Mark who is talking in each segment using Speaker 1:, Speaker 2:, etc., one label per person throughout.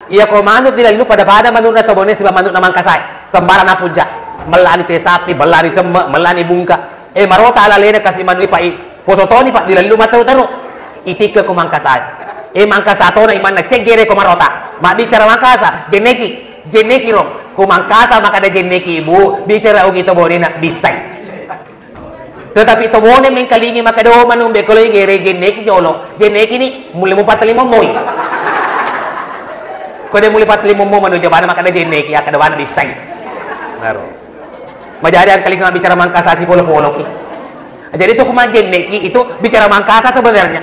Speaker 1: Iya komando tidak lu pada manut na tabone si manut na mangkasay. Sembarang napuja. Melani te sapi, melani cemek, melani bungka. Marota ala lena kasih manui pak posotoni pak dilalu matau-taru. Itika ko mangkasay. Mangkasa to na iman na cegere ko marota. Ma bicara mangkasa, jeneki ro. Ko mangkasa maka ada jeneki ibu, bicara og ito bone na bisay. Tetapi ito bone men kalingi maka do manumbe ko gere jeneki jolo. Jeneki ni muli mo patalimo moy. Kode muli patalimo mo manu jabana maka ada jeneki ya kada wana bisay. Ngaro. Majari ang kalinga bicara mangkasa si polo-polo ki. Jadi itu kuma jeneki itu bicara mangkasa sebenarnya.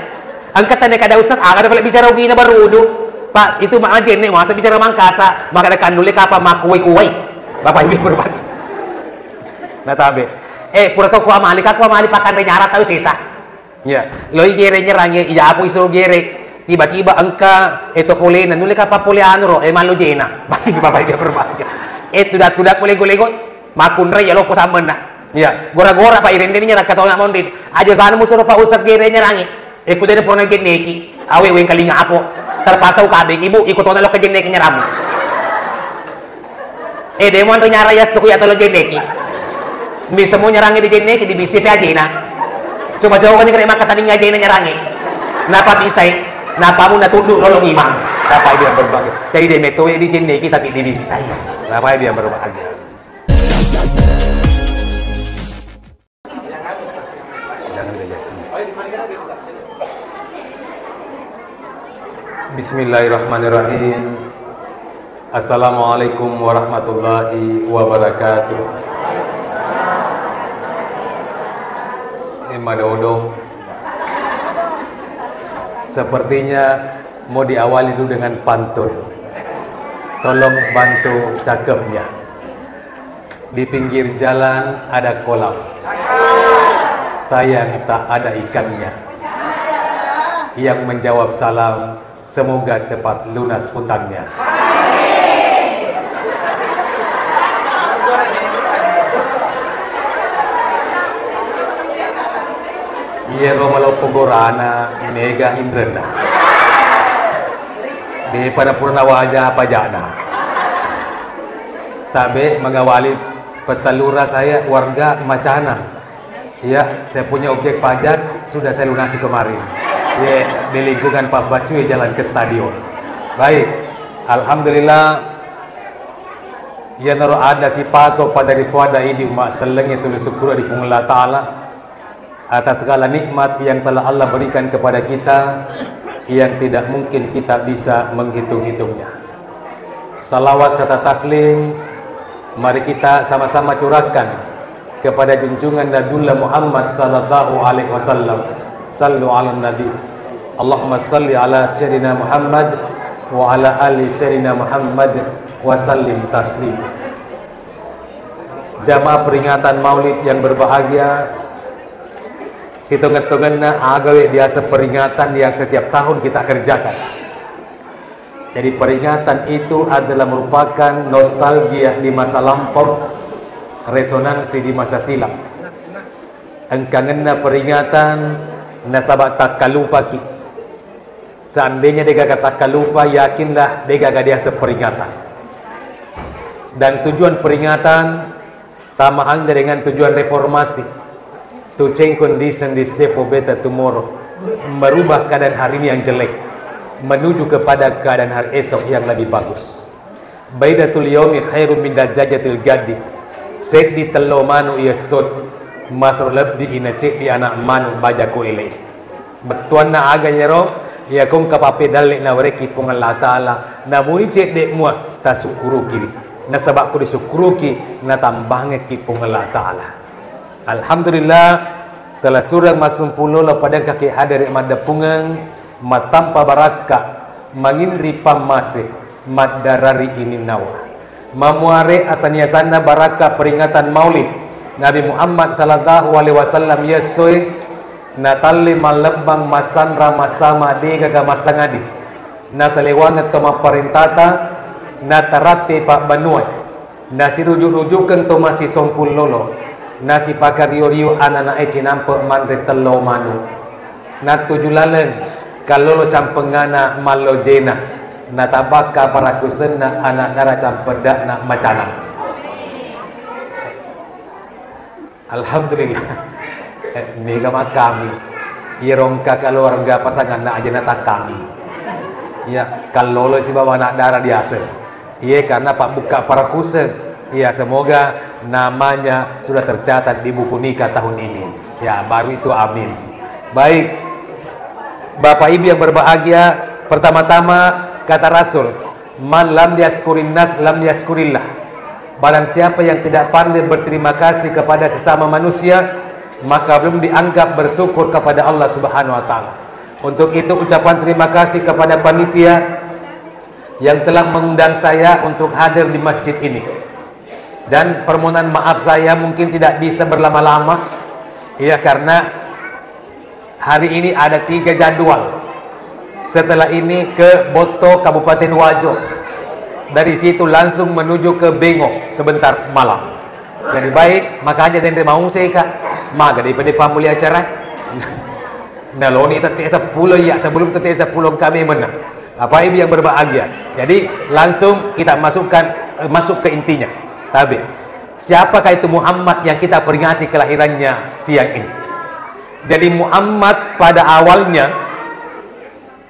Speaker 1: Angkat tanda kada ustaz, ada pala bicara ugi na barudo. Pak, itu mah jenek masa bicara mangkasa, maka ada kandule kapa makuai-kuai. Bapak Ibu berbagi. Natabe. Pura to kuamali pakan renyara tahu sisa. Ya, loi gere nyerangnya iya apu isuro gere. Tiba-tiba angka itu polena nule kapa poliano ro malu jena. Bapak Ibu berbagi. Tudak lego-lego makunre ya lo ko samena. Ya, gora-gora Pak Irende ini nyerang kata orang mondin. Aja sana musuh Pak Ustaz gere nyerangnya. Kuda pernah jeneki. Awe weng kalinga apo. Terpaksa kabeh ibu ikut ono lo ke jeneki nyeramu. Demon renyara ya suku ya tolo jeneki. Bisa mau nyerangi di jeneki di bisi pe ajena. Coba jauh kan kira maka tadi ngajena nyerangi. Napa bisa? Napa mu natunduk lo imam. Napa dia berbagi. Jadi dia metode di jeneki tapi di bisa. Napa dia berbagi. Bismillahirrahmanirrahim. Assalamualaikum warahmatullahi wabarakatuh. Madodo. Sepertinya mau diawali dulu dengan pantun. Tolong bantu cakepnya. Di pinggir jalan ada kolam. Sayang tak ada ikannya. Yang menjawab salam, semoga cepat lunas utangnya. Iya romalo pogorana mega indrena. Di pada purna wajah pajana. Tabe mengawali petalura saya warga Macana. Ya, saya punya objek pajak sudah saya lunasi kemarin. Ya, di lingkungan Pak Bacuy jalan ke stadion. Baik, alhamdulillah. Ya naro ada sipato pada rifada ini umat selengnya tulis syukur di Allah Ta'ala atas segala nikmat yang telah Allah berikan kepada kita yang tidak mungkin kita bisa menghitung-hitungnya. Salawat serta taslim mari kita sama-sama curahkan kepada junjungan Nabiullah Muhammad sallallahu alaihi wasallam. Sallu ala nabi. Allahumma salli ala sayyidina Muhammad wa ala ali sayyidina Muhammad wa sallim taslim. Jamaah peringatan Maulid yang berbahagia, situngan-tunganna agawe biasa peringatan yang setiap tahun kita kerjakan. Jadi peringatan itu adalah merupakan nostalgia di masa lampau, resonansi di masa silam. Engkangenna peringatan nasabak tak kalupa ki. Seandainya dia tak kalupa, yakinlah dia dia seperingatan. Dan tujuan peringatan sama halnya dengan tujuan reformasi. To change condition this day for better tomorrow. Merubah keadaan hari ini yang jelek menuju kepada keadaan hari esok yang lebih bagus. Baidatul yaumi khairum min dajajatil gadi. Set di telo manu yesod masuk lebih ina cek di anak manu baja ko ile. Betuan na aga nyero ya kong kapape dalik na wareki pong Allah Ta'ala na muni cek dek mua ta sukuru kiri na sabak ko di sukuru ki na tambangnya ki pong Allah Ta'ala. Alhamdulillah salah surah masumpulo la pada kaki hadir madapungang matampa baraka manginri pamase madarari ini nawa mamuare asaniasana baraka peringatan Maulid Nabi Muhammad sallallahu alaihi wasallam yesoy natali malebang masanra masama dega ga masangadi na salewangat toma parentata na tarate pak banuai na sirujuk-rujukan to masih sompul lolo na si pakariyo-riyo anana e cinampe manre telo manu na tujulaleng kalolo campengana malo jena natabaka para kusenna anak dara campedak nak macanam. Alhamdulillah. Mega kami. Irongka keluarga pasangan nak aja nata kami. Ya, kalau si bawa anak darah biasa. Iya, karena Pak buka para kusen. Iya, semoga namanya sudah tercatat di buku nikah tahun ini. Ya, baru itu amin. Baik, Bapak Ibu yang berbahagia, pertama-tama kata Rasul, man lam yaskurin nas lam yaskurillah. Barang siapa yang tidak pandai berterima kasih kepada sesama manusia, maka belum dianggap bersyukur kepada Allah Subhanahu wa taala. Untuk itu ucapan terima kasih kepada panitia yang telah mengundang saya untuk hadir di masjid ini. Dan permohonan maaf saya mungkin tidak bisa berlama-lama. Ya, karena hari ini ada 3 jadwal. Setelah ini ke Boto Kabupaten Wajo. Dari situ langsung menuju ke Bengok sebentar malam. Jadi baik, makanya dan mau saya kak maka daripada pamuli acara naloni tetek 10 ya sebelum tetek 10 kami menang. Bapak Ibu yang berbahagia, jadi langsung kita masuk ke intinya. Tapi siapakah itu Muhammad yang kita peringati kelahirannya siang ini? Jadi Muhammad pada awalnya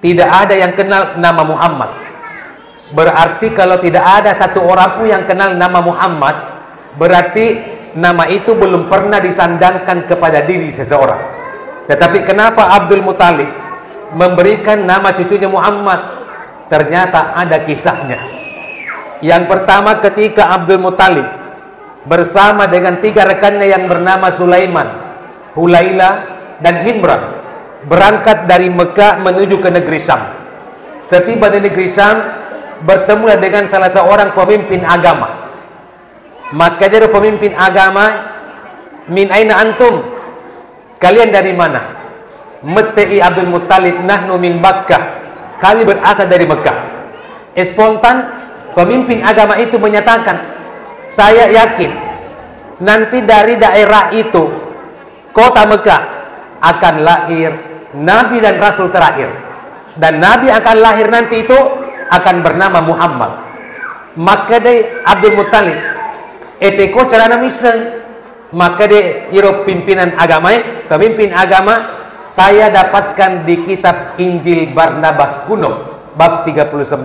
Speaker 1: tidak ada yang kenal nama Muhammad. Berarti kalau tidak ada satu orang pun yang kenal nama Muhammad, berarti nama itu belum pernah disandangkan kepada diri seseorang. Tetapi kenapa Abdul Muthalib memberikan nama cucunya Muhammad? Ternyata ada kisahnya. Yang pertama, ketika Abdul Muthalib bersama dengan 3 rekannya yang bernama Sulaiman, Hulailah, dan Himran berangkat dari Mekah menuju ke negeri Syam. Setiba di negeri Syam, bertemu dengan salah seorang pemimpin agama. Maka dia pemimpin agama, min aina antum? Kalian dari mana? Meti Abdul Muthalib, nahnu min Makkah. Kami berasal dari Mekah. Spontan pemimpin agama itu menyatakan, saya yakin nanti dari daerah itu, kota Mekah, akan lahir Nabi dan Rasul terakhir. Dan Nabi akan lahir nanti itu akan bernama Muhammad. Maka dia Abdul Muthalib epeko carana miseng. Maka dia iro pimpinan agama, pemimpin agama, saya dapatkan di kitab Injil Barnabas kuno bab 39.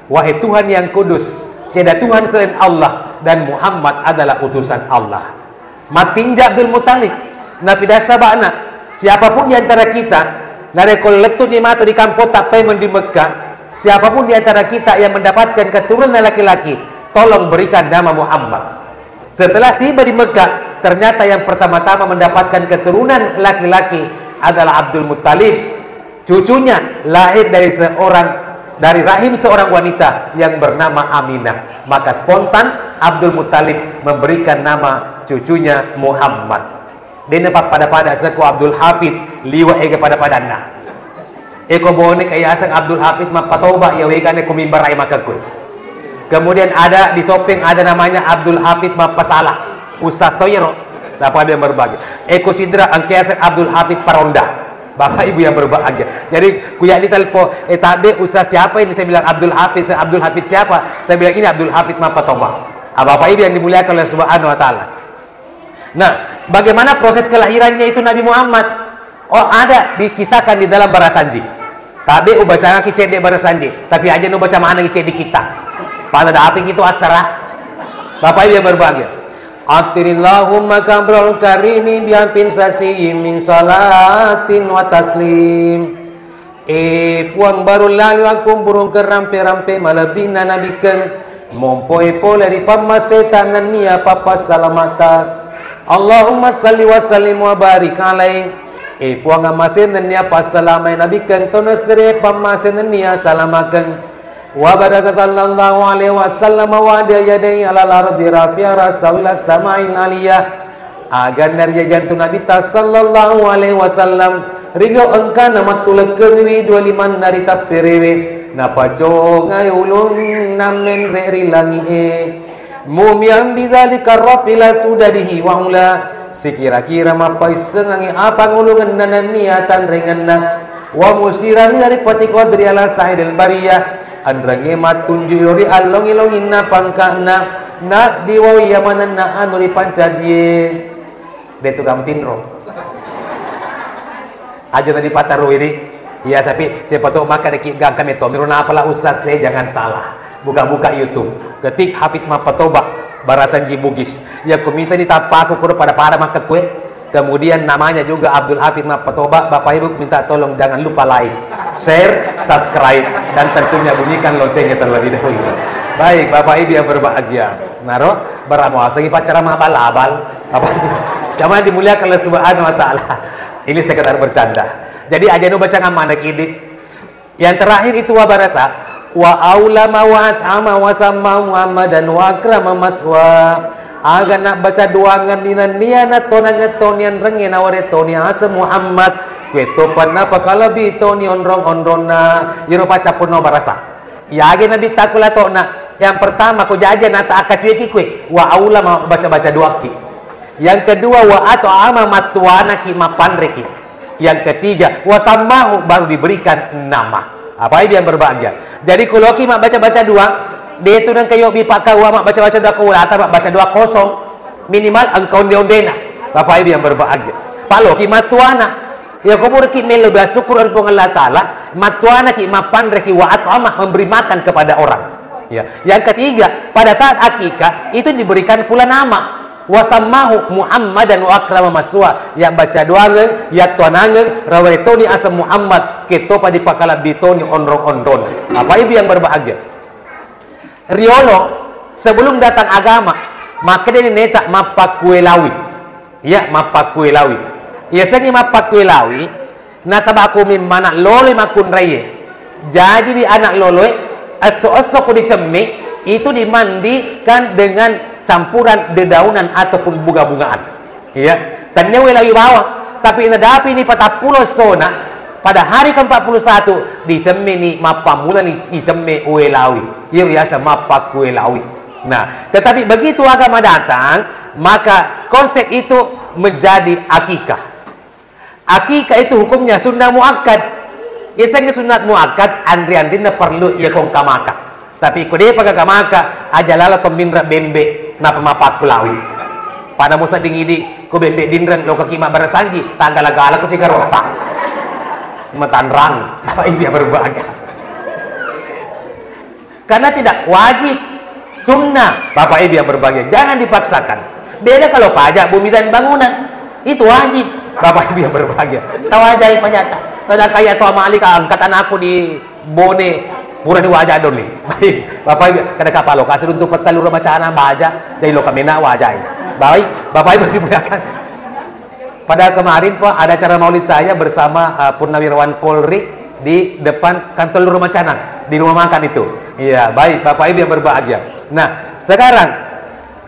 Speaker 1: Wahai Tuhan yang kudus, tiada Tuhan selain Allah, dan Muhammad adalah utusan Allah. Matinja Abdul Muthalib napi dasa bakna, siapapun di antara kita nare kolektu di mata di kampota payment di Mekah, siapapun di antara kita yang mendapatkan keturunan laki-laki, tolong berikan nama Muhammad. Setelah tiba di Mekah, ternyata yang pertama-tama mendapatkan keturunan laki-laki adalah Abdul Muthalib. Cucunya lahir dari rahim seorang wanita yang bernama Aminah. Maka spontan Abdul Muthalib memberikan nama cucunya Muhammad. Dia pada seko Abdul Hafid liwa ega pada na. Eko bonek ayasan Abdul Hafid mapatoba ya wegane kumimbar ay makakun. Kemudian ada di shopping ada namanya Abdul Hafid mapasalah. Usas toyero. Dapat dia berbagi. Eko sidra angkiasan Abdul Hafid Paronda. Bapak Ibu yang berbahagia. Jadi kuya di telpo, tadi ustaz siapa ini? Saya bilang Abdul Hafid. Abdul Hafid siapa? Saya bilang ini Abdul Hafid Mapatoba. Bapak Ibu yang dimuliakan oleh Subhanahu wa taala. Nah, bagaimana proses kelahirannya itu Nabi Muhammad? Oh, ada dikisahkan di dalam Barasanji. Tabe ubaca kice de Barasanji, tapi aja nu baca mana kice di kita. Pada api itu asara. Bapak Ibu yang berbahagia. Atirillahumma kabrul karimi biampin sasiyim min salatin wa taslim. Puang baru lalu aku burung kerampe-rampe malabina nabikan mompo-epo dari pamasetan nia papa salamata. Allahumma salli wa sallim wa barik alaih. Puang amasen nia pas salamai nabikan tonosre pamasen nia salamakan. Wa barasa sallallahu alaihi wasallam wa dia yadai ala ardi rafi'a rasawila sama'in aliyah. Agar dari jantung Nabi sallallahu alaihi wasallam rigo engka nama tulekeun wi 25 narita perewe napaco ngayulun namen rerilangi mumiam bizalika rafila sudah dihiwaula sekira-kira mapai sengangi apa ngulungan dan niatan rengenna wa musirani dari pati qadri ala sa'idil bariyah andrange matunjuri along-ilongin na pangkana na diwawi yamanan na anuri pancadie detu gamtinro aja tadi pataru ini ya, tapi siapa tahu maka deki gang kami to miruna apalah usah saya jangan salah buka-buka YouTube ketik Hafid Mapatoba Barasan Jibugis ya kumita di tapaku kudu pada maka kue. Kemudian namanya juga Abdul Hafid Mapatoba. Bapak Ibu minta tolong jangan lupa like, share, subscribe, dan tentunya bunyikan loncengnya terlebih dahulu. Baik Bapak Ibu yang berbahagia, naro baramuasagi pacara mabal-abal apa jangan dimuliakan oleh Subhanahu wa taala. Ini sekedar bercanda. Jadi aja nu baca ngamanak ini. Yang terakhir itu wabarasa wa aulama wa at'ama wa samma Muhammadan wa akrama maswa. Aga nak baca duangan dinan niana tona ngetonian rengen aware toni asa Muhammad kue topan apa kalau bi toni onrong ondona yero baca puno barasa ya age nabi takula tona yang pertama ko jajan ata akacuye ki kue wa aula baca duaki yang kedua wa atau ama matuana ki mapanreki yang ketiga wa samahu baru diberikan nama apa yang berbahagia. Jadi kalau ki mak baca dua dia itu dan kayo bipak kau mak baca dua kau atau mak baca dua kosong minimal engkau ondena Bapak Ibu yang berbahagia. Palo ki matuana ya kau ki melo bersyukur kepada Allah Taala matuana ki mapan reki wa at'amah memberi makan kepada orang. Ya. Yang ketiga pada saat akikah itu diberikan pula nama wasamahu Muhammadan wa akrama maswa yang baca doange ya tuanange rawetoni asa Muhammad ketopa di pakala bitoni onrong-ondon. Apa Ibu yang berbahagia? Riolo sebelum datang agama maka dia dinetak mapakuelawi ya mapakuelawi ya sengi mapakuelawi nasabaku mimana lole makun raye jadi di anak loloe aso-aso ku dicemi itu dimandikan dengan campuran dedaunan ataupun bunga-bungaan ya tanya welawi bawah tapi inadapi ini patapulo sona pada hari ke-41 dicemi ni mapamula ni dicemi welawi ya biasa mapakuelawi. Nah tetapi begitu agama datang maka konsep itu menjadi akikah. Akikah itu hukumnya sunnah muakkad. Iseng sunat muakkad andri-andrina perlu ia kong kamaka. Tapi kode pakai kamaka aja lala tombindra bembe na pemapak pulawi. Pada musa dingidi ko bembe dindran lo kaki mak barasanji tanggala-gala ko cigar otak. Metanrang apa Ibu yang berbahagia. Karena tidak wajib sunnah Bapak Ibu yang berbahagia jangan dipaksakan. Beda kalau pajak bumi dan bangunan itu wajib Bapak Ibu yang berbahagia. Tahu ajaib nyata. Sedang kaya tua malik angkatan aku di Bone pura di wajah doni. Baik Bapak Ibu kada kapal lokasi untuk petalur macana baja dari lokamena wajah. Baik Bapak Ibu dimuliakan. Pada kemarin Pak ada acara maulid saya bersama Purnawirawan Polri di depan kantor rumah Canang di rumah makan itu. Iya baik Bapak Ibu yang berbahagia. Nah sekarang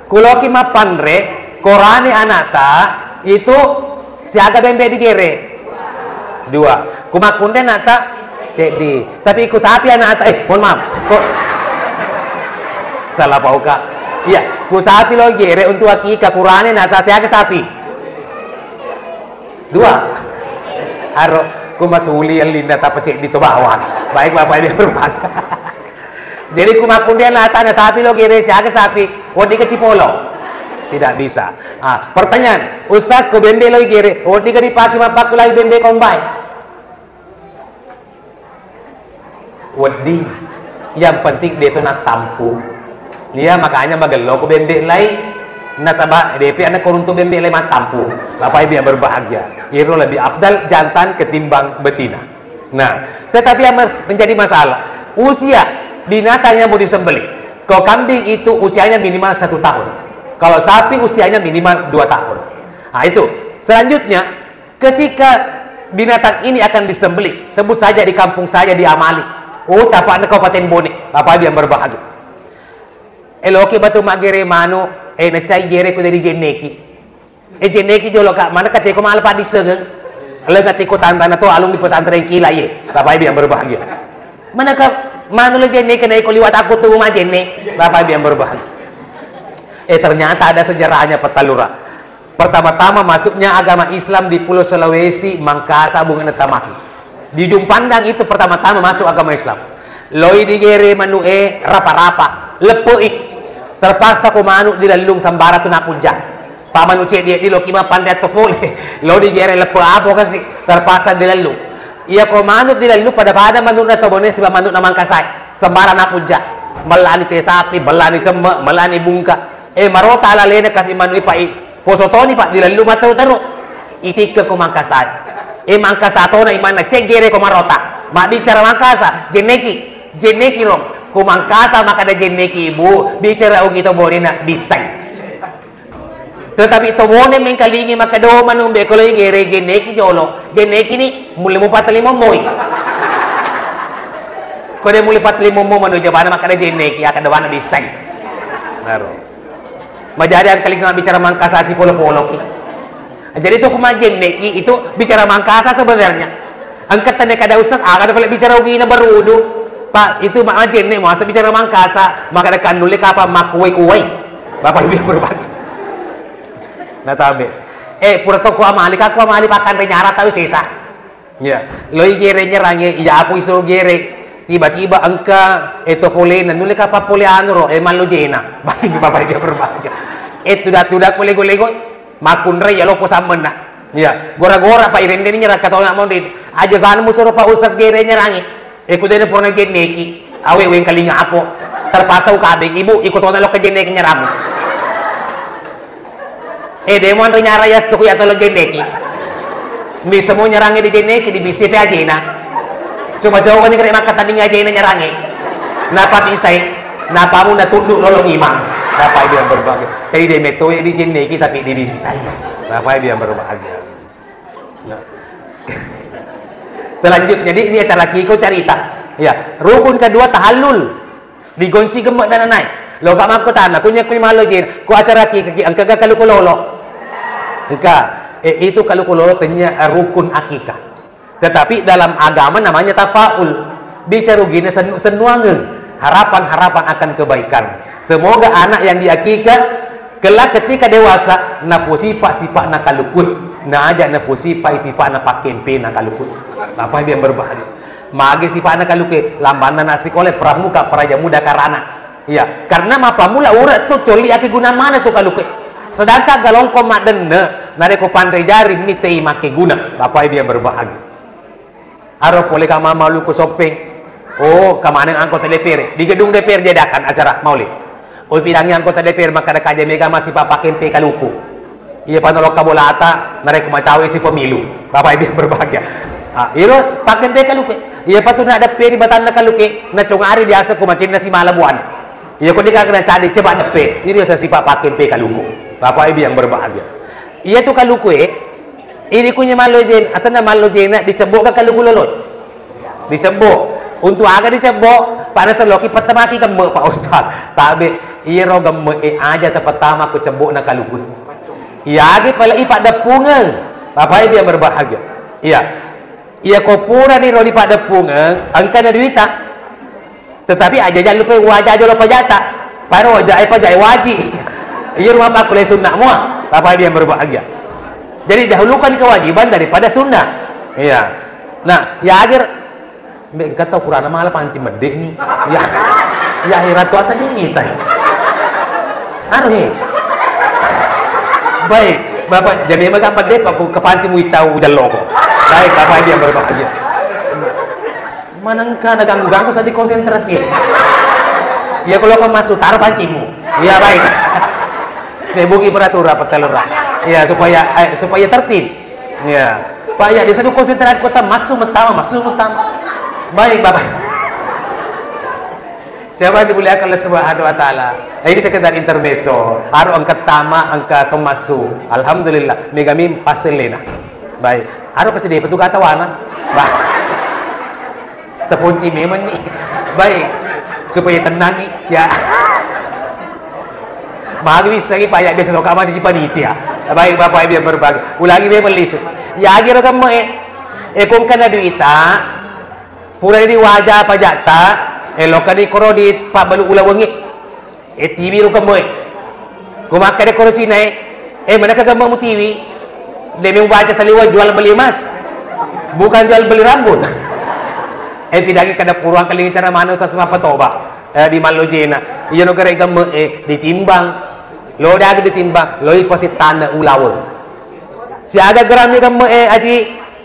Speaker 1: kuloki mapandre korani anata itu siaga bembe di gere dua kumakunde nata cedi tapi iku sapi anata mohon maaf kok salah pauka iya ku sapi lo gere untuk akika kurane nata siaga sapi dua aro ku masuli yang linda tak pecek di tobawan baik Bapak Ibu berbahagia. Jadi ku makunde nata na sapi lo gere siaga sapi wadi ke Cipolo tidak bisa. Pertanyaan Ustaz ko bembe lo gere wadi ke dipaki mapakulai bembe kombay wadi yang penting dia itu nak tampu dia makanya magalo ko bembe lai nasabah DP anak koruntu bembe lai matampu. Bapak Ibu yang berbahagia itu lebih afdal jantan ketimbang betina. Nah tetapi yang menjadi masalah usia binatang yang mau disembelih. Kalau kambing itu usianya minimal 1 tahun kalau sapi usianya minimal 2 tahun. Nah itu selanjutnya ketika binatang ini akan disembelih sebut saja di kampung saya di Amali capak Kabupaten Bone Bapak Ibu yang berbahagia eloki batu magere mano necai gere ko dari jeneki jeneki jolo kak mana kate ko malpa di segeng lega tiko tantana to alung di pesantren kila ye Bapak Ibu yang berbahagia mana ka mano le jeneki na ko liwat aku tuh ma jene Bapak Ibu yang berbahagia ternyata ada sejarahnya Petalura. Pertama-tama masuknya agama Islam di Pulau Sulawesi, Mangkasa, Bunga Tamaki. Di ujung pandang itu pertama-tama masuk agama Islam. Loi digere manu rapa-rapa lepoi terpaksa ko manu dilalung sambara tu napunja pa manu cek dia di lo kima pandai topole lo digere lepo apa kasi terpaksa dilalung iya ko manu dilalung pada manu na tobone si manu na mangkasai sambara napunja melani ke sapi melani cemek melani bungka marota ala lene kasi manu ipai posotoni pak dilalung matau taru itika ko mangkasai mangkasa na imana cek gere ko marota mak bicara mangkasa jeneki rom ko mangkasa maka ada jeneki ibu bicara ugi to bone na bisay tetapi to bone men kalingi maka do manumbe ko lagi gere jeneki jolo jeneki ni muli mo patalimo moy ko de muli patalimo mo manu jabana maka ada jeneki akan dawana bisay naro majari ang kalingi bicara mangkasa ti polo-polo ki. Jadi itu kumajen neki itu bicara mangkasa sebenarnya. Angkat tanda kada ustaz, ada pala bicara ugi na barudo. Pak itu majen nek masa bicara mangkasa, maka ada kanule kapa makuwe-kuwe. Bapak Ibu berbagi. Nah tabe. Pura to ko amali pakan renyara tahu sisa. Ya, loi gere nyerange iya aku iso gere. Tiba-tiba angka itu pole nule kapa pole anu ro malu jena. Bapak Ibu berbagi. Tudak lego-lego makunre ya lo posamen nak ya gora-gora pak irende ni nyerah kata nak mondit aja sana musuh pak usas gere nyerangi kudene purna jeneki awe wen kalinga apo terpaksa ukabe ibu ikut ona lo ke jeneki nyeramu demon renyara ya suku ya tolo jeneki bisa mau nyerangi di jeneki di bisti pe ajena coba jauh kan kira makan tadi ajena nyerangi napa bisai napa mu na tunduk nolong imam Bapak Ibu yang berbahagia. Tadi dia metode di jeneki tapi di bisai. Bapak Ibu yang berbahagia. Nah. Selanjutnya ini acara kiko cerita. Ya, rukun kedua tahallul. Digonci gemek dan naik. Lo gak mampu tanah, kunya malo jen. Ku acara kiki angka gak kalau kulolo. Angka itu kalau kulolo tanya rukun akikah. Tetapi dalam agama namanya tafaul. Bicara gini senuange. Harapan-harapan akan kebaikan. Semoga anak yang diakikah kelak ketika dewasa na sifat na kalukut na aja na sifat na pakempe na kalukut. Apa yang berbahagia? Magi sifat na kalukut lambana na sekolah pramuka praja muda karana. Iya, karena mapa mula urat tu coli aki guna mana tu kalukut. Sedangkan galong ko madenne nare ko pandai jari mitei make guna. Bapak Ibu yang berbahagia. Aro pole ka mama lu ko sopeng. Oh, kemana anggota DPR? Di gedung DPR jadakan acara maulid. Oh, bidangnya anggota DPR maka ada kajian mega masih pakai PK luku. Iya panolok kabolata, mereka macawe si pemilu. Bapak Ibu berbahagia. Iros pakai PK luku. Iya patut nak ada peri batan nak luku. Na cung ari biasa ko macin na si malabuan. Iya ko dika kena cari coba depe. Ini sa si pakai PK luku. Bapak Ibu yang berbahagia. Iya tu kaluku ini kunya malojen, asana malojen nak dicebok ke kaluku lolot. Dicebok. Untuk agak dicebok pada seloki pertama kita Pak Ustaz tabe iro gemme aja pertama aku cebok nak kaluku iya agi palai pada pungang Bapak Ibu yang berbahagia iya kau pura di roli pada pungang angka ada duita tetapi aja jangan lupa wajah aja lupa jata pada wajah pajai waji iya rumah pak kulai sunnah mua Bapak Ibu yang berbahagia jadi dahulukan kewajiban daripada sunnah iya nah ya agar Mbak kata Quran malah panci medek nih. Ya akhirat tu asal dimita. Arhe. Baik, Bapak jadi memang medek aku kepanci muicau jaloko. Baik, Bapak dia berbahagia. Manangka ada ganggu-ganggu saat konsentrasi. Ya kalau kau masuk taruh pancimu. Ya baik. Nebuki peraturan petelura. Ya supaya tertib. Ya. Pak ya di sana konsentrasi kota masuk utama. Baik Bapak. Coba dimuliakan oleh Subhanahu wa taala. Ini sekedar intermezzo. Aru angka tama angka kemasu. Alhamdulillah megami paselena. Baik. Aru kasih dia petugas tawana. Baik. Terpunci memang nih. Baik. Supaya tenang nih ya. Magi bisa lagi payah dia sedok amat si panitia. Baik Bapak Ibu yang berbagi. Ulangi memang lisu. Ya akhirnya kamu kung kana duita pura di wajah apa jata eloka di koro di pak balu ula wengi TV ru kamu kumaka de koro Cina mana kagak mau TV demi baca saliwa jual beli emas bukan jual beli rambut Pidagi kada puruang kaling cara mana usah sama petoba di Malojena iya no kare gamme ditimbang lo dag ditimbang lo pasti tanda ulawon si aga gram ni gamme aji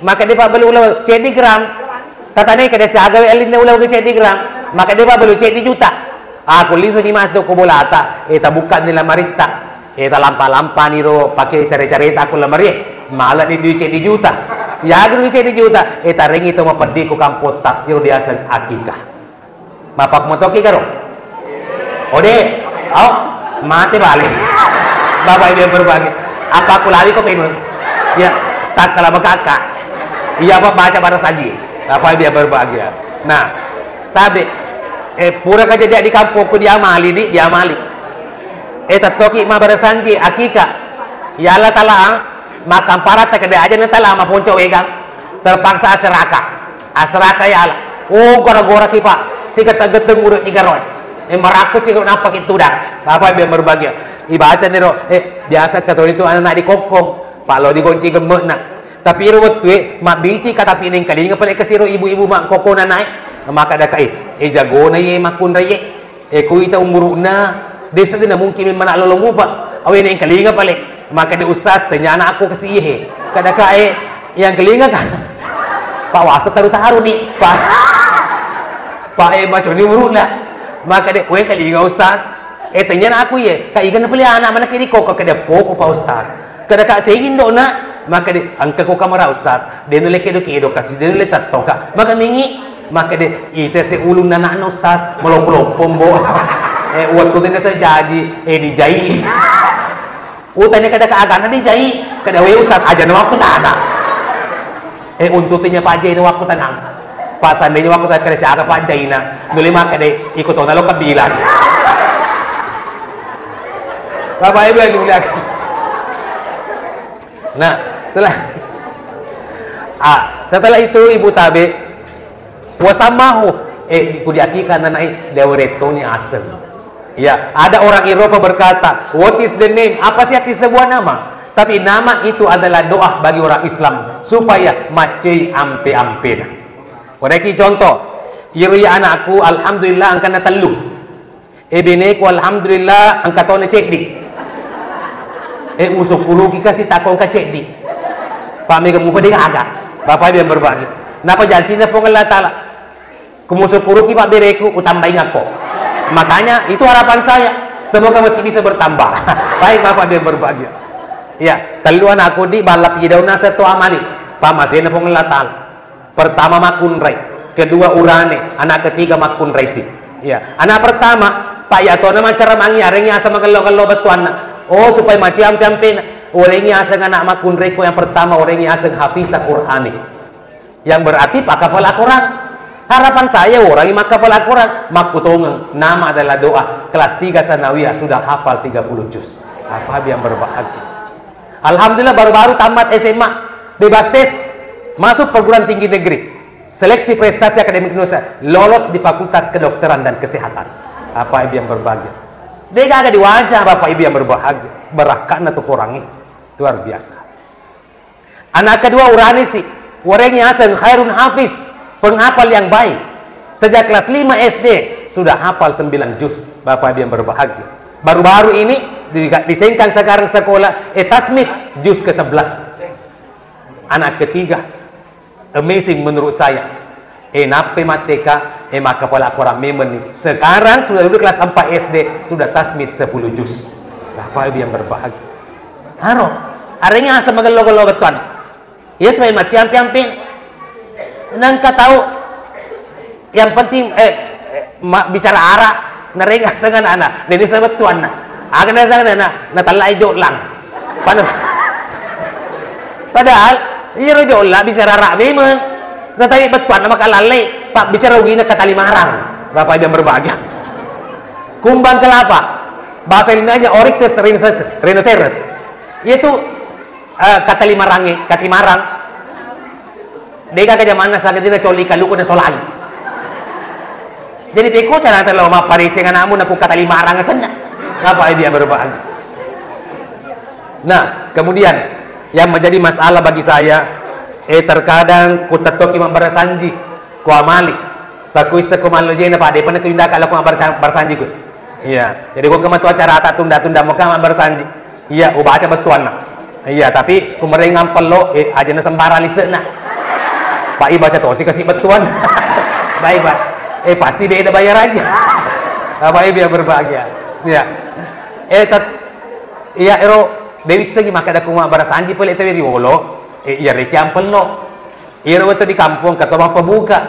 Speaker 1: maka dia pa beli ulaw cedi gram katane kada si aga elin na ulaw ke cedi gram maka dia pa beli cedi juta aku liso ni mato ko bolata bukan nila marita lampa-lampa niro pakai cari-carita aku lamari malah di duit cedi juta ya duit cedi juta ring itu mapedi ko kampota iro diasan akikah mapak motoki karo ode mati balik bapak dia berbagi apa aku lari kok pengen ya tak kalah kakak iya apa baca pada saji bapak dia berbagi nah tapi pura kejadian di kampungku diamali tatoki ma barasanji akika yala tala makam parat kada aja na tala ma ponco wegang terpaksa asraka yala gora-gora kipa si kata-geteng urut cigaroy merakut cigarot napa itu dah apa biar berbagi ibaca niro biasa kata itu anak di kokong palo di kunci gemek nak tapi ruwet tuh mak bici kata pining kali ngapel kesiro ibu-ibu mak kokong naik maka ada kai jago na ye makun raye kuita umuruna desa dia mungkin mana lolong upa awe yang kelinga balik maka di usas tanya anak aku ke sihe kada kae yang kelinga kan pak wasa taru ni pak macam ni urut lah maka dia kue kelinga ustaz tanya aku ye ka ikan peli anak mana kini kok kada poko pak ustaz kada ka tegin do na maka dia angka ko kamera ustaz dia nule kedo kasih dia nule tatoka maka mingi maka dia ite se ulun na ustaz melopong pombo waktu itu saya jadi dijai utanya kada keagana dijai kada we usat aja nama aku tanah untutnya Pak Jai nama aku tanang pas seandainya waktu kada kada siapa Pak Jai na nuli maka deh ikut ona lo kabilan bapak ibu yang dimuliakan nah setelah itu ibu tabe wasamahu kudiakikan nanai deweretoni asem. Ya, ada orang Eropa berkata, what is the name? Apa sih arti sebuah nama? Tapi nama itu adalah doa bagi orang Islam supaya macei ampe-ampe. Oreki contoh, iri anakku alhamdulillah angkana telu. Ebeneku alhamdulillah angkatone cekdi. Usukuru kikasih takon ka cekdi. Pamega mu pede agak. Bapak dia berbagi. Napa janjinya pengala taala? Kumusukuru ki pak bereku utambain aku. Makanya itu harapan saya semoga masih bisa bertambah baik bapak dia berbahagia ya keluan aku di balap hidauna satu amali pamasena pengelatal pertama makun rai kedua urane anak ketiga makun raisi ya anak pertama pak yatona macara mangi arengnya sama kalau betuan supaya macam piampin orangnya aseng anak makun rai yang pertama orangnya aseng hafizah Qur'ani yang berarti pak kapal Al-Quran. Harapan saya orang yang hafal Al-Quran makutongeng nama adalah doa kelas 3 sanawiyah sudah hafal 30 juz apa yang berbahagia alhamdulillah baru-baru tamat SMA bebas tes masuk perguruan tinggi negeri seleksi prestasi akademik Indonesia lolos di fakultas kedokteran dan kesehatan apa yang berbahagia dia ada di wajah bapak ibu yang berbahagia berakan atau kurangi luar biasa anak kedua urani sih orangnya asal khairun hafiz penghafal yang baik sejak kelas 5 SD sudah hafal 9 juz bapak yang berbahagia baru-baru ini disengkang sekarang sekolah tasmid juz ke-11 anak ketiga amazing menurut saya nape mateka maka pola Quran memeni sekarang sudah duduk kelas 4 SD sudah tasmid 10 juz bapak yang berbahagia haro arenya asa magalo-galo betuan yes may matiam-piampin nangka tahu yang penting bicara arah narenga sangan anak dan disebut tuan na akan sangan anak natalai jolang panas padahal iya jolang bicara arah memang tetapi betuan nama kalalai pak bicara ugina kata limarang bapak yang berbahagia kumbang kelapa bahasa Indonesianya Oryctes rhinoceros yaitu kata limarangi kaki marang deka ke zaman sakit dia coli kalu ko na solai jadi peko cara terlalu maparisi nga namun aku kata limarang sana apa dia berbahagia nah kemudian yang menjadi masalah bagi saya terkadang ku tatoki mambarasanji ku amali Takui sekuman lo jena Pak, depan itu indah kalau aku bersanji ku. Iya, jadi gua kematu acara tak tunda-tunda mau kamu bersanji. Iya, gua baca betuan nak. Iya, tapi ku merengam pelo, aja na sembara liset nak. Pak I baca tosi kasih betuan. Baik Pak. Pasti dia ada bayarannya. Pak I biar berbahagia. Iya. Iya ero dewi segi maka ada kuma barasanji pele tewi riolo. Iya reki ampelo. Iya waktu di kampung kata apa buka.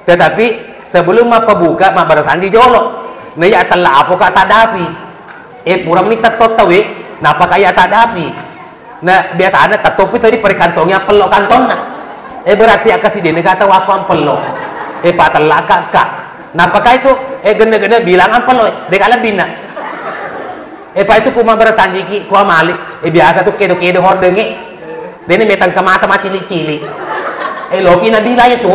Speaker 1: Tetapi sebelum apa buka mak barasanji jolo. Nah ya telah apa kata dapi. Puram ni tatot tawi. Napa kaya tak dapi. Nah biasanya tatot itu di perkantongnya pelo kantongna. Berarti akasi dia kata apa ampelo. Pak telah kakak. Napa itu? Gena-gena bilang ampelo. Dek ala bina. Pak itu kuma barasanji ki, kuma malik. Biasa tuh kedo-kedo hordengi. Dene metang kamata macili-cili. Loki na bila itu.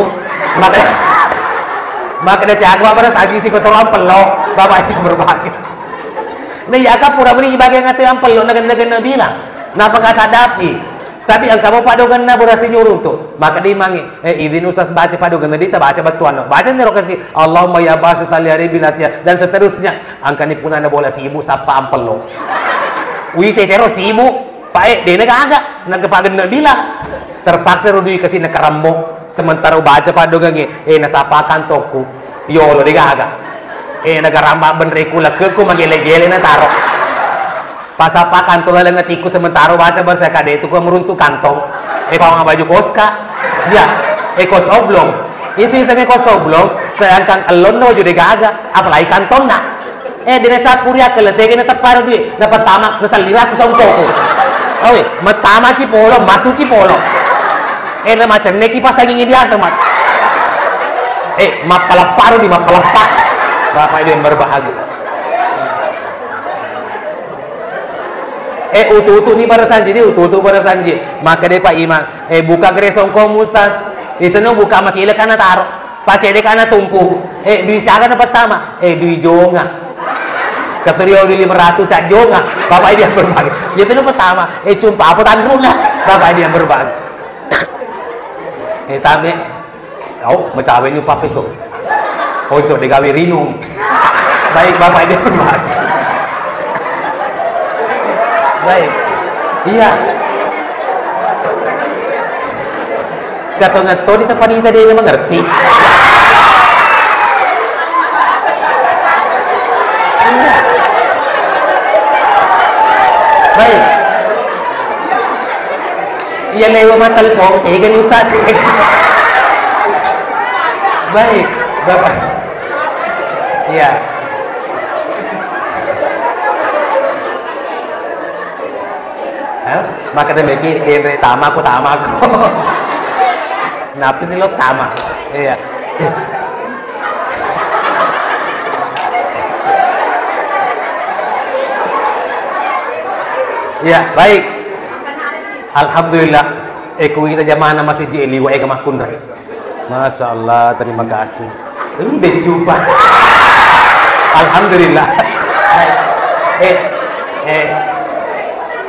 Speaker 1: Maka si aku barasanji si kotong ampelo. Bapak itu berbagi. Nah ya ka pura beri ibagi ngati ampelo na bilang. Napa kata dapi? Tapi ang kamu padogan na berasi nyuruh tuh. Maka dia mangi, idin usas baca padogan na dita baca batuan. Baca nero kasi Allahumma ya basu taliari bilatia dan seterusnya. Angka ni puna na bola si ibu sapa ampelo. Ui tetero si ibu, pae dia agak nagpagan na bilang. Terpaksa rudui kasi nakarambo. Sementara baca padogan nasapa kantoku. Yolo dia agak. Nagaramba benrekula ke ku magele-gele na taro. Pas apa kantong lang ngatiku sementara baca bersakade itu gua meruntuh kantong. Kalau nggak baju koska, ya, kos oblong. Itu isengnya kos oblong, sedangkan elon no juga gaga, apalagi kantong nak. Dia capur ya keletegen tepar duit, dapat tamak kesalira ku songkoko. Oh, metama cipolo, masuk cipolo. Na macam neki pas lagi dia sama. Mapalaparu di mapalapak. Bapak dia berbahagia. Utu-utu ni barasanji, utu-utu barasanji. Maka dia Pak Imam, buka gresong komusas. Di sana buka masih ile kana taro. Pacede kana tumpu. Di sana pertama, di jonga. Keteriau di 500 cak jonga. Bapak dia berbagi. Itu pertama, cumpa apa tandrung lah. Bapak dia berbagi. Tapi, macawe ni Pak Peso. Untuk digawe rinung. Baik, Bapak dia berbagi. Baik, iya. Kata ngato di tempat kita dia mengerti. Iya. Baik. Iya lewat mata telepon, kan ustaz. Baik, Bapak. Iya. Maka dia mikir genre tama aku. Kenapa sih lo tama? Iya. Iya, baik. Alhamdulillah. Kita zaman masih jeli wa kemakun rai. Masya Allah, terima kasih. Ini berjumpa. Alhamdulillah.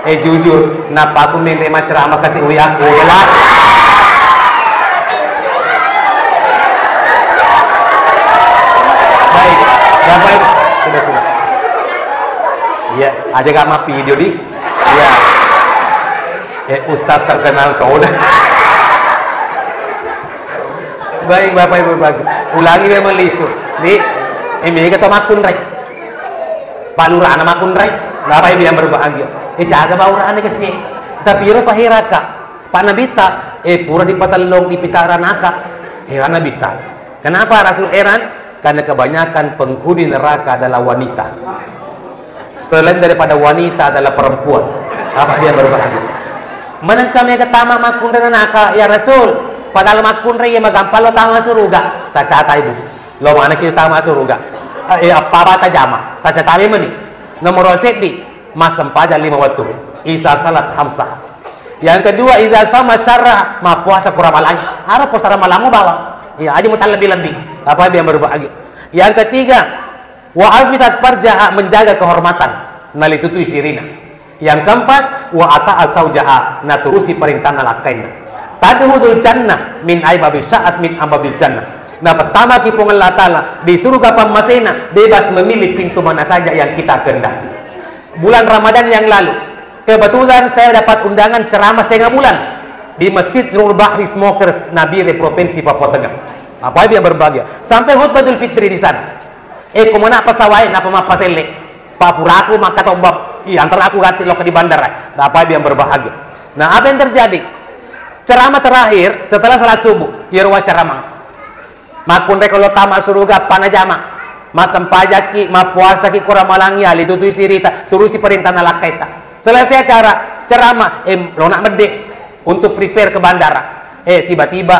Speaker 1: Jujur, napa aku menerima ceramah kasih uya aku jelas. Baik, Bapak Ibu, sudah. Iya, aja gak mau video di. Iya. Ustaz terkenal kau dah. Baik, Bapak Ibu bagi. Ulangi memang lisu. Ini kata makun rai. Pak Lurah nama makun rai. Bapak Ibu yang berbahagia. Siaga bauraan kasi. Tapi iro pahiraka. Pak Nabita, pura di patalong di pitaran naka. Heran Nabita. Kenapa Rasul heran? Karena kebanyakan penghuni neraka adalah wanita. Selain daripada wanita adalah perempuan. Apa dia berbahagia? Manang kami ketama makun dan naka ya Rasul. Padahal makun ray magampal lo tama suruga. Tacata ibu. Lo mana kita tama suruga. Apa bata jama. Tacata mani. Nomor seti. Mas sempaja 5 waktu. Isa salat khamsah. Yang kedua, iza sama syarah, ma puasa kurang malam. Harap puasa malammu bawa. Ya, aja mutal lebih-lebih. Apa yang berbahagia. Yang ketiga, wa hafizat farjaha, menjaga kehormatan. Nali tutu sirina. Yang keempat, wa ata'at saujaha, naturusi perintah nalakaina. Tadhudul jannah min aibabil sa'at min ambabil jannah. Nah, pertama kipung Allah Ta'ala di surga Pamasena bebas memilih pintu mana saja yang kita kehendaki. Bulan Ramadan yang lalu kebetulan saya dapat undangan ceramah setengah bulan di Masjid Nurul Bahri Smokers Nabire Provinsi Papua Tengah. Apa yang berbahagia sampai khutbatul fitri di sana. Kemana pesawai napa mapa selek papuraku maka tobab antara aku ganti lo ke di bandara. Apa yang berbahagia. Nah, apa yang terjadi? Ceramah terakhir setelah salat subuh irwa ceramah makun rekolo tamak suruga panajama masam pajaki ma puasa ki kurang malangi ali tutui sirita turusi perintah nalakaita. Selesai acara ceramah lo nak medek untuk prepare ke bandara. Tiba-tiba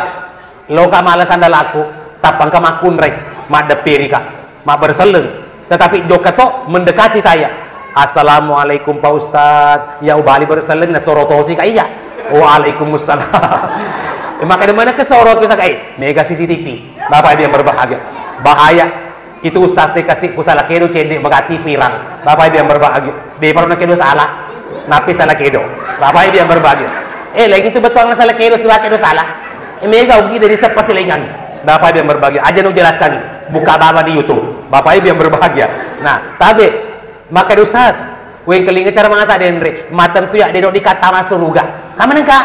Speaker 1: lo ka malas andal aku tapang ka makun rek ma deperi ka ma berseleng tetapi jokato mendekati saya. Assalamualaikum Pak Ustad. Ya ubali berseleng na sorotosi ka iya. Waalaikumsalam. Maka di mana kesorot bisa kayak mega CCTV. Bapak Ibu yang berbahagia. Bahaya. Itu ustaz saya kasih kusala kedo cendek bagati pirang. Bapak Ibu yang berbahagia. Di pernah kedo salah. Napi salah kedo. Bapak Ibu yang berbahagia. Lagi itu betul nggak salah kedo sudah kedo salah. Mega ugi dari siapa sih lagi? Bapak Ibu yang berbahagia. Aja nu jelaskan. Buka bapak di YouTube. Bapak Ibu yang berbahagia. Nah, tapi maka ustaz, weng kelinga cara mengata denre. Matan tu ya dedok dikata masuk surga. Kamu nengka?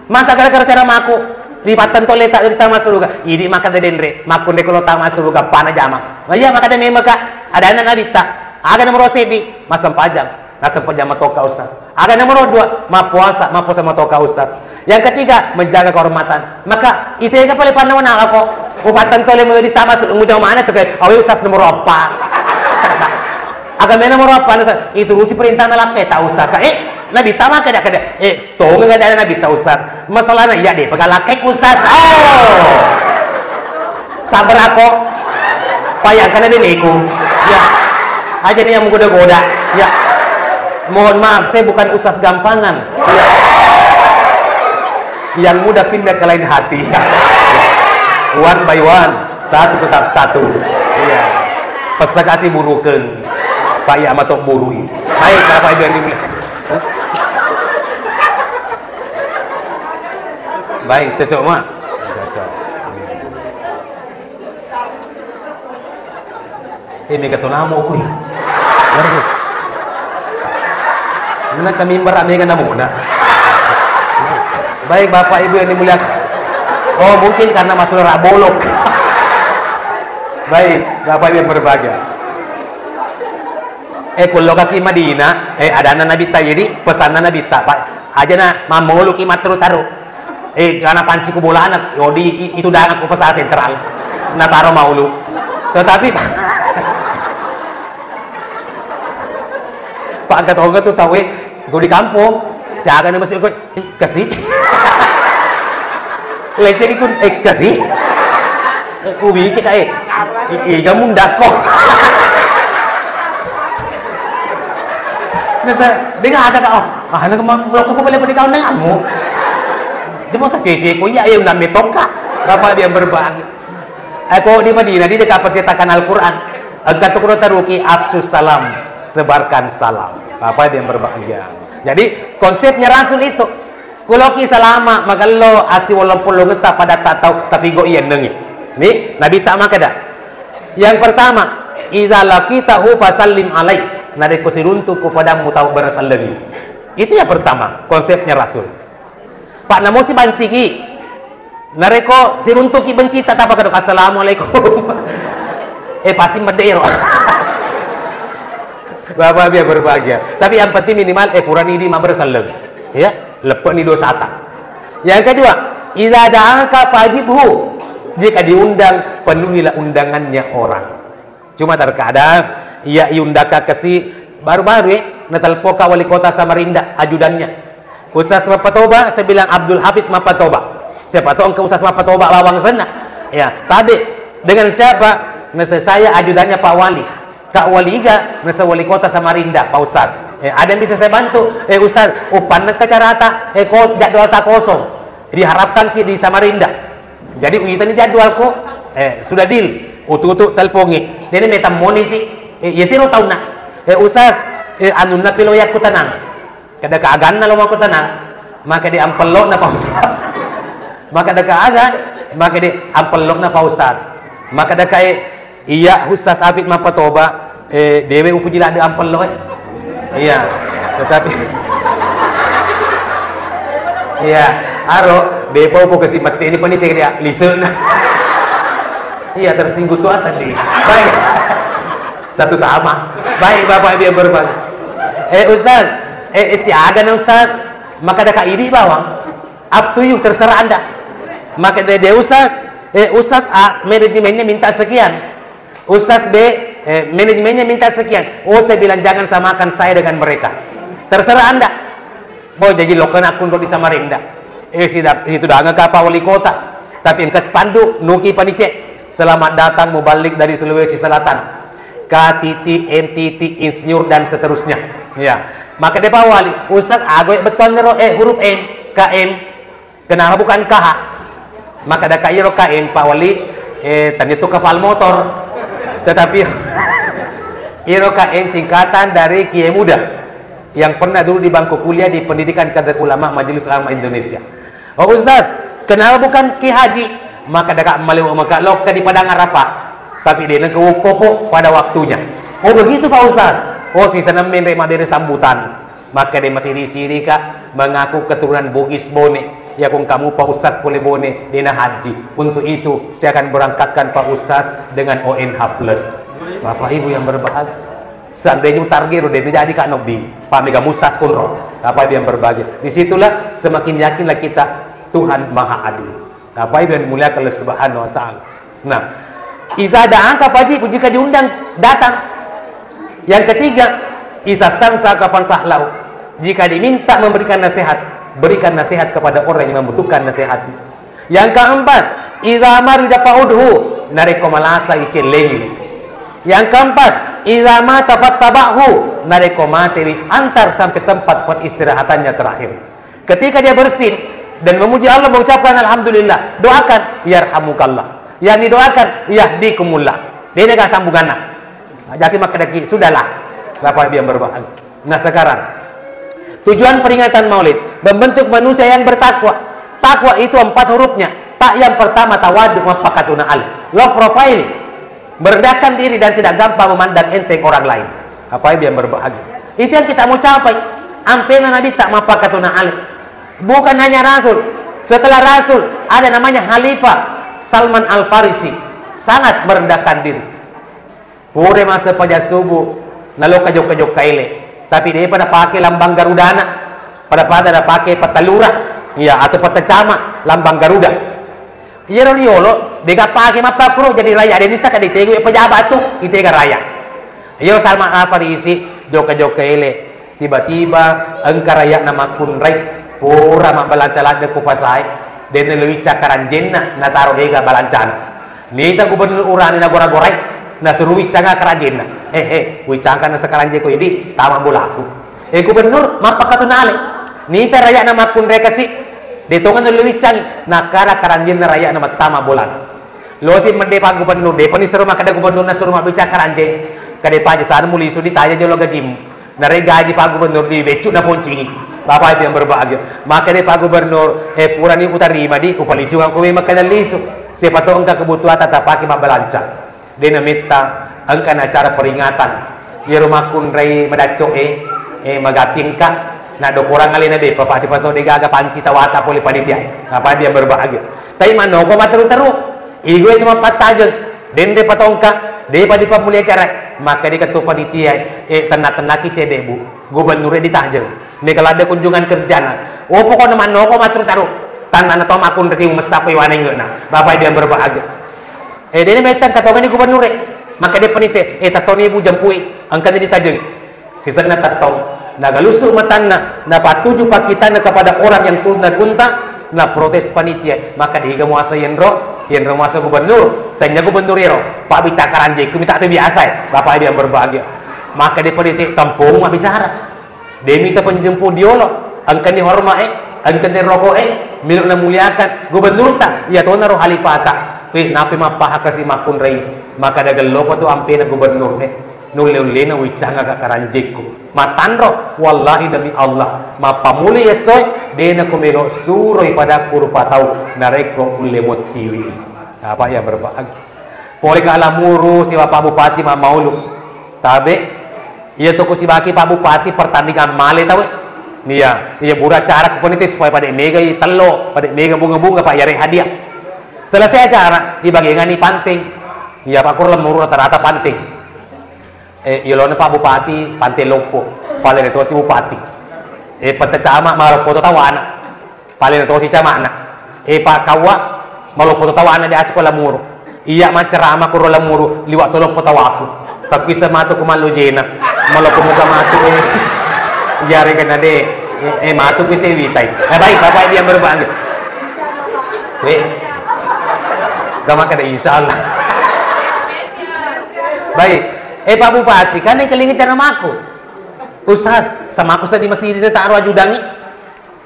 Speaker 1: Masa gara-gara cara maku lipatan to letak di tamas surga. Ini maka denre. Makun de kalau tamas surga pana jama. Iya maka de memaka ada anak nabita. Aga nomor sedi masam pajang. Nasam pajang matoka ustaz. Aga nomor 2 ma puasa matoka ustaz. Yang ketiga menjaga kehormatan. Maka itu yang paling pandang aku. Upatan to le mo di tamas ngujang mana terkait awi ustaz nomor apa. Aga mena nomor apa itu rusi perintah nalak ta ustaz. Nabi tama kada tong enggak ada nabi ta ustaz. Masalahnya ya deh pegalakek ustaz. Sabar aku. Payangkan nabi niku. Ya. Aja nih yang menggoda-goda. Ya. Mohon maaf saya bukan ustaz gampangan. Ya. Yang mudah pindah ke lain hati. Ya. One by one, satu tetap satu. Ya. Pesan kasih burukeun. Payah matok burui. Baik, Bapak Ibu yang dimuliakan. Baik, cocok mak. Cocok. Ini ketunamu kuy. Ngerti? Mana kami berame kan namu dah. Baik Bapak Ibu yang dimuliakan. Oh mungkin karena masalah rabolok. Baik Bapak Ibu yang berbahagia. Kalau kaki Madinah, ada anak Nabi Tayyidi, pesanan Nabi Tak, aja na mamulu kimat taruh. Karena panci ku bola anak, yodi itu dah aku pesawat sentral, na taruh maulu. Tetapi Pak Gatoga tuh tahu gue di kampung, saya akan masih gue, kasih, leceh ikut, kasih, ubi cek kamu ndak kok. Nasa, dia nggak ada kau. Anak kemana? Kalau aku boleh pergi kau nengamu. Cuma ke TV aku ya yang nak metoka. Bapak dia berbahasa. Aku di Madinah di dekat percetakan Al-Quran. Engkau tuh taruki afsus salam, sebarkan salam. Bapak dia berbahagia. Jadi konsepnya Rasul itu. Kalau kisah lama, maka lo asih walaupun lo ngetah pada tak tahu tapi go iya nengi. Nih Nabi tak maka dah. Yang pertama, iza laqitahu fasallim alaih. Nareko siruntu kepadamu tahu berasal lagi. Itu yang pertama konsepnya Rasul. Pak namo si banciki. Nareko siruntu ki benci tak apa kadok assalamualaikum. Pasti medero. Bapak biar berbahagia. Tapi yang penting minimal kurang ini mah berasal lagi. Ya, lepas ni dosa tak. Yang kedua, idza da'aka fajibhu. Jika diundang penuhilah undangannya orang. Cuma terkadang ia iundaka kasih baru-baru netelpoka wali kota Samarinda ajudannya Ustaz Mapatoba. Saya bilang Abdul Hafid Mapatoba. Siapa tahu engkau Ustaz Mapatoba lawang sana ya. Tadi dengan siapa? Nasa saya ajudannya Pak Wali Kak Wali Iga nasa wali kota Samarinda Pak Ustaz. Ada yang bisa saya bantu? Ustaz upan kecarata jadwal tak kosong diharapkan di Samarinda. Jadi ini jadwalku sudah deal utuh-utuh telpongi dia ini metamoni sih. Ya sih lo tahu nak, Ustaz, anu na piloyak ku tenang, kada kaagan na lo mau ku tenang, maka di ampel lo na Pak Ustaz, maka ada kaagan, maka dia ampelok na Pak Ustaz. Maka dah kayak iya Ustaz Afid mapatoba dewe upu jila ada ampelok iya, tetapi iya aro depo upu kasi mati ini panitia dia lisun. Iya tersinggung tuh asal di baik satu sama baik Bapak Ibu yang berbagi. Ustaz istiaga na Ustaz, maka ada kaidi bawang up to you, terserah Anda. Maka dia Ustaz Ustaz A manajemennya minta sekian, Ustaz B manajemennya minta sekian. Oh saya bilang jangan samakan saya dengan mereka, terserah Anda. Oh jadi lokan akun di Samarinda itu dah ngekapa wali kota, tapi yang kespandu nuki panitia selamat datang mau balik dari Sulawesi Selatan, KTT, MTT, insinyur dan seterusnya. Ya, maka dia wali Ustaz agoy betul nero huruf N KM, kenapa bukan KH? Maka ada kairo KM Pak Wali tadi itu kapal motor, tetapi iro KM singkatan dari Kiai Muda yang pernah dulu di bangku kuliah di Pendidikan Kader Ulama Majelis Ulama Indonesia. Oh Ustaz, kenapa bukan Ki Haji? Maka dekat melihat maka lokal di Padang Arafah, tapi dia nak kopo pada waktunya. Oh begitu Pak Ustaz. Oh si sana menerima dari sambutan, maka dia masih di sini kak mengaku keturunan Bugis Bone. Ya kung kamu Pak Ustaz boleh Bone dia nak haji. Untuk itu saya akan berangkatkan Pak Ustaz dengan ONH plus. Bapak Ibu yang berbahagia, seandainya target udah jadi kak Nobi Pak Mega Musas Kunro, Bapak Ibu yang berbahagia. Disitulah semakin yakinlah kita Tuhan Maha Adil. Bapak Ibu yang dimuliakan oleh Subhanahu wa Ta'ala. Nah, iza ada angka Pak Haji, jika diundang datang. Yang ketiga, iza stansa kapan sahlau. Jika diminta memberikan nasihat, berikan nasihat kepada orang yang membutuhkan nasihat. Yang keempat, iza marida fa'udhu nareko malasa icelengin. Yang keempat, iza mata fattabahu nareko materi antar sampai tempat peristirahatannya terakhir. Ketika dia bersin dan memuji Allah, mengucapkan alhamdulillah, doakan yarhamukallah, yang didoakan yahdikumullah. Dia enggak sambungan nah. Jadi maka daki sudahlah Bapak Ibu yang berbahagia. Nah sekarang tujuan peringatan Maulid membentuk manusia yang bertakwa. Takwa itu 4 hurufnya. Tak yang pertama tawadu mafakatuna alih, low profile, merendahkan diri dan tidak gampang memandang enteng orang lain. Bapak Ibu yang berbahagia, itu yang kita mau capai. Ampena Nabi tak mafakatuna alih. Bukan hanya Rasul, setelah Rasul ada namanya Khalifah Salman Al-Farisi, sangat merendahkan diri. Pure masa pada subuh nalo kajok-kajok kaile, tapi dia pada pakai lambang Garudana, pada ada pakai patalura, ya atau patacama lambang Garuda. Iya riolo, dia pakai mapa pro jadi raya. Dia nisa kan ditego pejabat tuh, itega raya. Iya Salman Al-Farisi jok-kajok kaile, tiba-tiba engkar raya nama kun rai. Pura mak balancalan de kupasai den lewi cakaran jenna na taro ega balancana nita gubernur urani na gora-gorai na suruh wicanga karajenna wicanga na sekarang je ko idi tama bolaku gubernur mapakatunale nita raya na makun rekasi detongan de lewi cangi na kara karanjenna raya na tama bolan losi mende pa gubernur de pani seru makada gubernur na suruh mabica karanje kade pa jasa muli su ditanya jolo gajim na regaji pa gubernur di becu na poncingi. Bapak Ibu yang berbahagia, maka dia Pak Gubernur purani utarima di upalisi uang kumi makanan lisu siapa tahu engkau kebutuhan tata pakai mabalanca dia namita engkau acara peringatan di rumah kunrai madaco magatingka na do kurang kali nabi papa siapa tahu dia gaga panci tawata poli panitia. Bapak Ibu yang berbahagia, tapi mana kau materu-teru igu itu mampat tajeng den dia patongka dia pada pamulia acara maka dia ketua panitia tenak-tenaki cedebu gubernurnya ditajeng. Nih kalau ada kunjungan kerja nah, oh pokoknya mana kok matur taruh tanah atau makun dari mesapai waneng na Bapak Ibu yang berbahagia. Dia ini metan kata ini gubernur maka dia penitia tatoni ibu jampui angkanya ditajeng sisanya tatong nagalusuk matana na patuju pakitana kepada orang yang tunda kunta na protes panitia maka dia muasa yenro muasa gubernur tanya gubernur yero Pak bicakaran je kumita itu biasa Bapak Ibu yang berbahagia maka dia penitia tampung mah bicara. Dia minta penjemput diolo, angkan dihormati, angkan dirokok, milik muliakan gubernur tak, ya tuh naruh halifah tak, napi mapah kasih makun rai, maka ada gelopa tu ampena gubernur nulilena wicanga kakaranjeku, matanro, wallahi demi Allah, mapamuli esoy, dia nak kumelo suroi pada kurupa tau nareko ulemot tiwi. Apa yang berbahagia. Pore ka alamuru si Bapak Bupati Maulu. Tabe iya toko si baki Pak Bupati pertandingan male tahu. Nia bura cara kepeniti supaya pada mega telo, pada mega bunga-bunga Pak yare hadiah. Selesai acara dibagikan ni panting. Iya Pak Kur lemuru rata-rata panting. Ilona Pak Bupati pantai lopo. Paling itu si Bupati. Peta cama malu foto tawana. Paling itu si cama anak. Pak Kawa malu foto tawana di asiko lemuru. Iya macerama Kur lemuru liwat tolong foto aku. Tapi sematu kumalu jena. Malu pemuka matu yare kena de matu bisa witai. Baik Bapak dia berbagi. Gama kada insyaallah. Baik. Pak Bupati kan yang kelingan cara maku. Ustaz sama aku di masjid ini taruh ajudangi.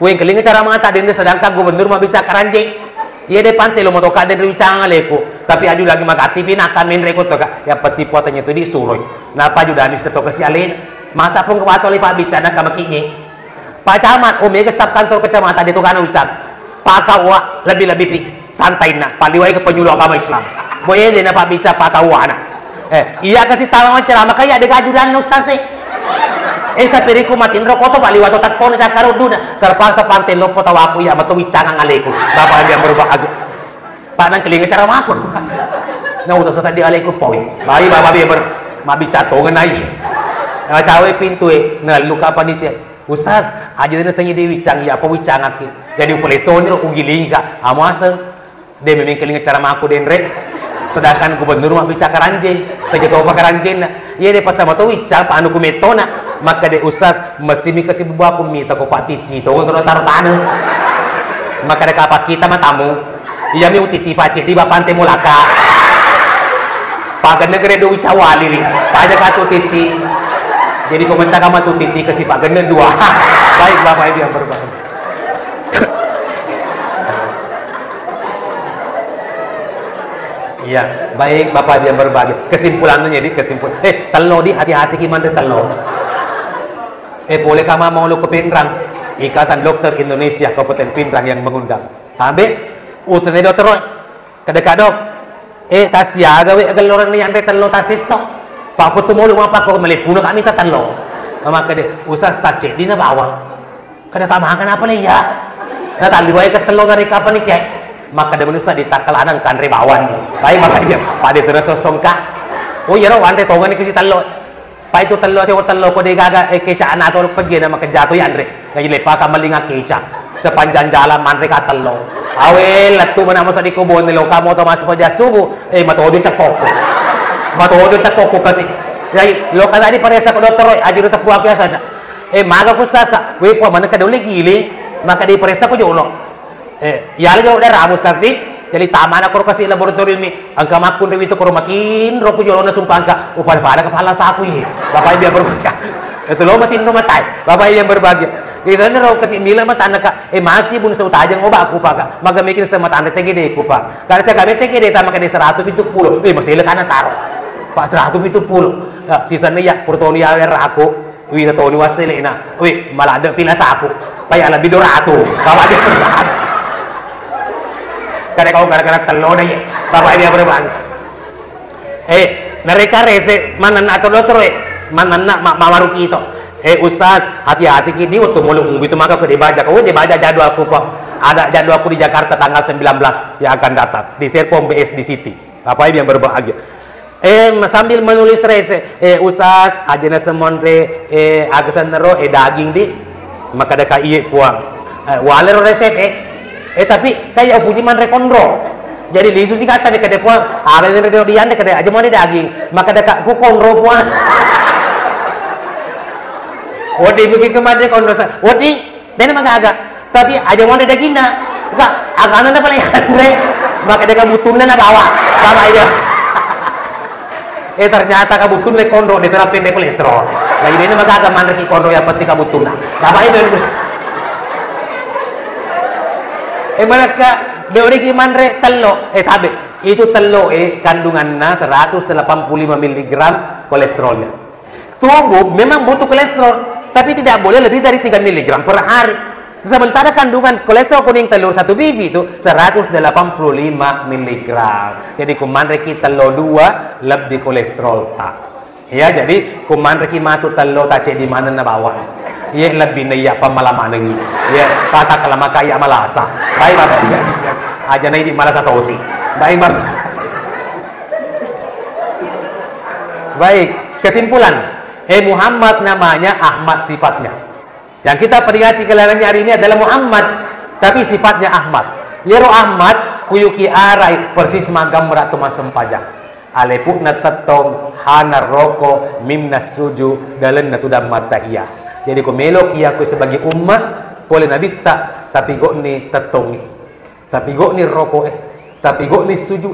Speaker 1: Kue yang kelingan cara mata dan sedangkan gubernur mau bicara karanjing. Iya deh pantai lo mau toka dan riucang aleku. Tapi aju lagi makatipin akan main rekod toka. Ya peti potanya itu disuruh. Napa ajudani setok kesialin. Masa pun kewato oleh Pak bicara sama kinyi. Pak Camat, omega staf kantor kecamatan itu kan ucap. Pak Kawa lebih-lebih pi santai nak. Pak Liwai ke penyuluh agama Islam. Boleh dia Pak bicara Pak Kawa nak. Iya kasih tahu ceramah kayak ada ajudan Ustaz sih. Sapiriku matin rokok to Pak Liwai tak kono sakaro duna. Terpaksa pantai lo tahu aku ya betul wicangan aleku. Bapak dia berbahagia. Pak nang kelingan ceramah aku. Nah usah selesai di aleku poin. Baik Bapak dia bicara tongan aja. Cawe pintu luka panitia Ustaz aja dina sengi di wicang ya apa wicang aki jadi upeleson ro ugiling ka amaseng de memang kelinga cara maku den rek sedangkan gubernur mah bicara karanjing tegeto pa karanjing iya de pas sama to wicang pa anu kumetona maka de Ustaz mesti mi kasih buah aku mi tako Pak Titi to ngono tar tanah maka de apa kita mah tamu iya mi utiti Pak Titi ba pante mulaka pagana gere do wicawali li paja ka Titi. Jadi pemecah kama tuh titi ke si Pak Genden dua. Baik Bapak Ibu yang berbahagia. Iya, baik Bapak Ibu yang berbahagia. Kesimpulannya jadi kesimpulan. Telo di hati-hati gimana telo. Boleh kama mau lu ke Pinrang. Ikatan Dokter Indonesia Kabupaten Pinrang yang mengundang. Tabe, utene dokter kadek-kadok. Tasya gawe agal orang ni yang telo tasisok. Pak aku tuh mau apa kok melipuna kami tatan lo maka deh usah stacek di bawang kada kamakan apa nih ya nah tadi gue ketelo dari kapan nih cek maka dia usah ditakal anang kan rebawan nih baik makanya pada terus songka oh ya rawan deh tongan ke si telo pak itu telo si telo kok dia gaga kecaan atau pergi nama kejatuh ya Andre ngaji lepa kamalinga keca sepanjang jalan manre ka telo awel latu mana masa di kubon lo kamu to masuk aja subuh matodo cekok matodo cakok ko kasi yai lo kasi paresa ko dokter aji do tapu aki asana maga ko sas ka we po man ka dole gili maka di paresa ko jolo yale jo da ramu sas di jadi tamana ko kasi laboratorium mi angka makun rewi to ko makin ro ko jolo na sumpang ka upar pada kepala sapu ye bapak dia berbahagia itu lo matin no matai bapak yang berbahagia di sana ro kasi mila matana ka mati bun sa utajang oba aku pa maga mikir sa matana tege de ko pa karena saya kami tege de tama ka de 170 masih le kana taro Pak 170 sisanya ya portolia aku wih toni wasilena wih malah ada pila saku payah lebih 200 bapak dia berbagi karena kau gara-gara telur deh bapak dia berbagi mereka rese mana atau dokter mana nak mamaruki itu Ustaz hati-hati kini waktu mulung gitu maka ke dibaca kau dibaca jadwalku kok ada jadwalku di Jakarta tanggal 19 yang akan datang di Serpong BS di City bapak yang berbahagia sambil menulis rese Ustaz ajena semonre agasan nero daging di maka ada kai puang waler resep tapi kayak puji man rekondro jadi di susi kata de kade puang ada de dian de kade aja mau daging maka ada ku kondro puang odi begitu kemana kondro odi dan maka agak tapi aja mau daging na enggak agak anda paling andre maka de kabutuna na bawa aja ternyata kabutun le kondro diterapin de kolesterol. Lah ini magaga man reki kondro yang penting kabutun na. Bapak itu. Mereka deuri ki man re tello tabe. Itu tello kandungannya 185 mg kolesterolnya. Tubuh memang butuh kolesterol, tapi tidak boleh lebih dari 3 mg per hari. Sementara kandungan kolesterol kuning telur satu biji itu 185 mg. Jadi kumandreki telur 2 lebih kolesterol tak. Ya, jadi kumandreki matu telur tak cek di mana na bawah. Ya lebih neyak pemalaman nengi. Ya kata kelama kaya malasa. Baik bapak aja nih di malasa tosi. Baik bapak. Baik, kesimpulan. Muhammad namanya, Ahmad sifatnya. Yang kita peringati kelahirannya hari ini adalah Muhammad, tapi sifatnya Ahmad. Yero Ahmad kuyuki arai persis magam meratu masem pajak. Alepukna tetong hanar roko mimnas suju dalam natudam matahiyah. Jadi ko melok iya ko sebagai umat boleh nabi tak, tapi gok ni tetong tapi gok ni roko tapi gok ni suju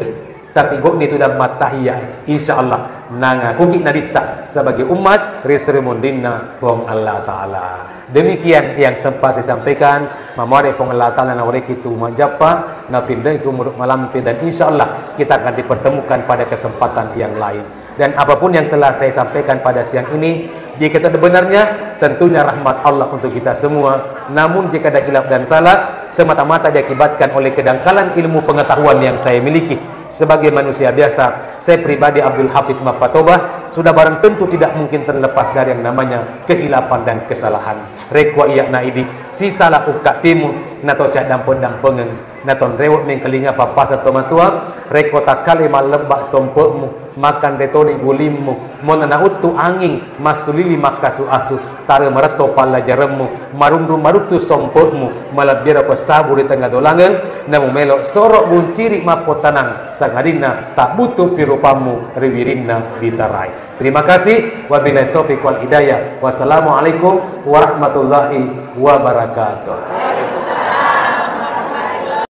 Speaker 1: tapi gok ni tudam matahiyah. Insyaallah nanga kuki nabi tak sebagai umat risrimundinna from Allah Ta'ala. Demikian yang sempat saya sampaikan. Mamare pong Allah Ta'ala na wari kitu majapa na pindah itu muruk malampi, dan insyaallah kita akan dipertemukan pada kesempatan yang lain. Dan apapun yang telah saya sampaikan pada siang ini, jika itu benarnya, tentunya rahmat Allah untuk kita semua. Namun jika ada hilaf dan salah, semata-mata diakibatkan oleh kedangkalan ilmu pengetahuan yang saya miliki sebagai manusia biasa. Saya pribadi Abdul Hafidh Mafatobah sudah barang tentu tidak mungkin terlepas dari yang namanya kehilapan dan kesalahan. Rekwa iya naidi si salah ukak timu nato syadam pedang pengeng naton rewot mengkelinga papasa tomatua rekwa takali malebak sompokmu makan retoni gulimmu monana utu angin masulili makasu asu tare mereto pala jaremmu marundu marutu sompokmu malabira ko sabu di tengah dolangen namu melok sorok bunciri mapotanang sangadina tak butuh pirupamu riwirinna ditarai. Terima kasih. Wabillahi taufiq wal hidayah. Wassalamualaikum warahmatullahi wabarakatuh.